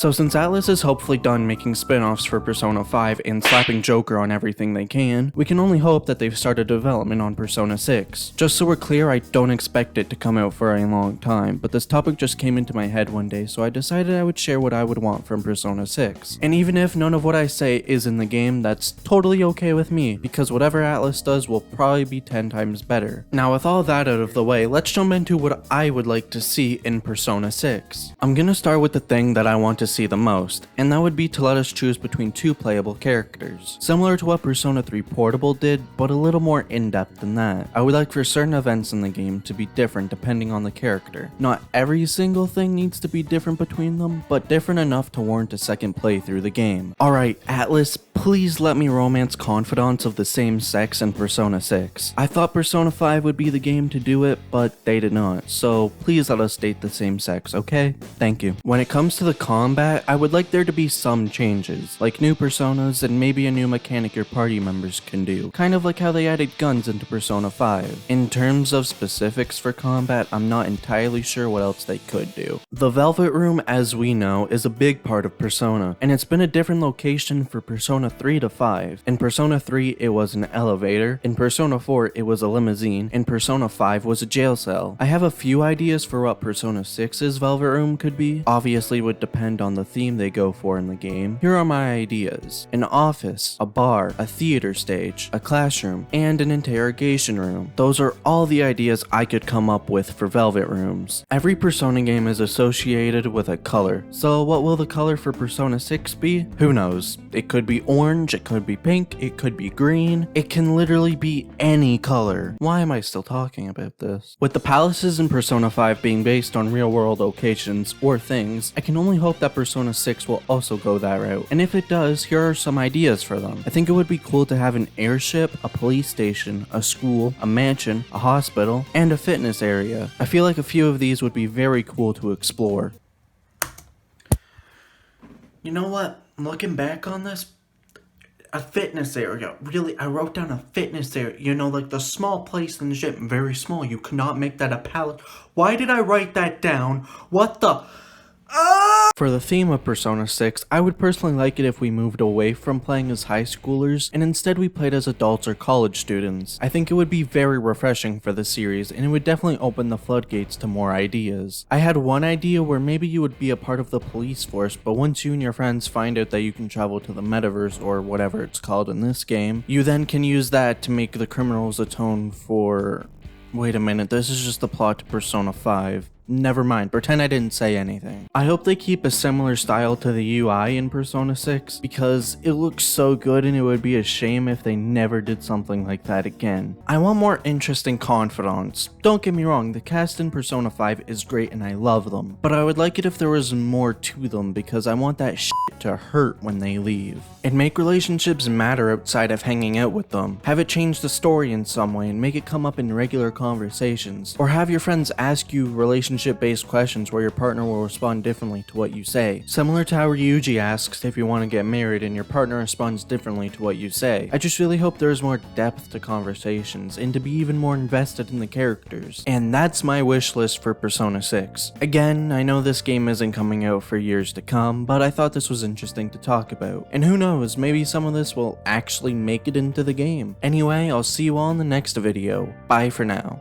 So since Atlus is hopefully done making spin-offs for Persona 5 and slapping Joker on everything they can, we can only hope that they've started development on Persona 6. Just so we're clear, I don't expect it to come out for a long time, but this topic just came into my head one day, so I decided I would share what I would want from Persona 6. And even if none of what I say is in the game, that's totally okay with me, because whatever Atlus does will probably be 10 times better. Now with all that out of the way, let's jump into what I would like to see in Persona 6. I'm gonna start with the thing that I want to see the most, and that would be to let us choose between two playable characters. Similar to what Persona 3 Portable did, but a little more in-depth than that. I would like for certain events in the game to be different depending on the character. Not every single thing needs to be different between them, but different enough to warrant a second play through the game. Alright, Atlus, please let me romance confidants of the same sex in Persona 6. I thought Persona 5 would be the game to do it, but they did not, so please let us date the same sex, okay? Thank you. When it comes to the combat, I would like there to be some changes, like new personas and maybe a new mechanic your party members can do, kind of like how they added guns into Persona 5. In terms of specifics for combat, I'm not entirely sure what else they could do. The Velvet Room, as we know, is a big part of Persona, and it's been a different location for Persona 3 to 5. In Persona 3, it was an elevator, in Persona 4, it was a limousine, and Persona 5 was a jail cell. I have a few ideas for what Persona 6's Velvet Room could be. Obviously would depend on the theme they go for in the game. Here are my ideas: an office, a bar, a theater stage, a classroom, and an interrogation room. Those are all the ideas I could come up with for Velvet Rooms. Every Persona game is associated with a color, so what will the color for Persona 6 be? Who knows? It could be orange, it could be pink, it could be green, it can literally be any color. Why am I still talking about this? With the palaces in Persona 5 being based on real world locations or things, I can only hope that Persona 6 will also go that route. And if it does, here are some ideas for them. I think it would be cool to have an airship, a police station, a school, a mansion, a hospital, and a fitness area. I feel like a few of these would be very cool to explore. You know what? Looking back on this, a fitness area. Really, I wrote down a fitness area. You know, like the small place in the gym. Very small. You cannot make that a palace. Why did I write that down? What the... For the theme of Persona 6, I would personally like it if we moved away from playing as high schoolers and instead we played as adults or college students. I think it would be very refreshing for the series and it would definitely open the floodgates to more ideas. I had one idea where maybe you would be a part of the police force, but once you and your friends find out that you can travel to the metaverse or whatever it's called in this game, you then can use that to make the criminals atone for... Wait a minute, this is just the plot to Persona 5. Never mind, pretend I didn't say anything. I hope they keep a similar style to the UI in Persona 6 because it looks so good and it would be a shame if they never did something like that again. I want more interesting confidants. Don't get me wrong, the cast in Persona 5 is great and I love them, but I would like it if there was more to them because I want that shit to hurt when they leave. And make relationships matter outside of hanging out with them. Have it change the story in some way and make it come up in regular conversations. Or have your friends ask you relationship-based questions where your partner will respond differently to what you say. Similar to how Ryuji asks if you want to get married and your partner responds differently to what you say. I just really hope there's more depth to conversations and to be even more invested in the characters. And that's my wish list for Persona 6. Again, I know this game isn't coming out for years to come, but I thought this was interesting to talk about. And who knows, maybe some of this will actually make it into the game. Anyway, I'll see you all in the next video. Bye for now.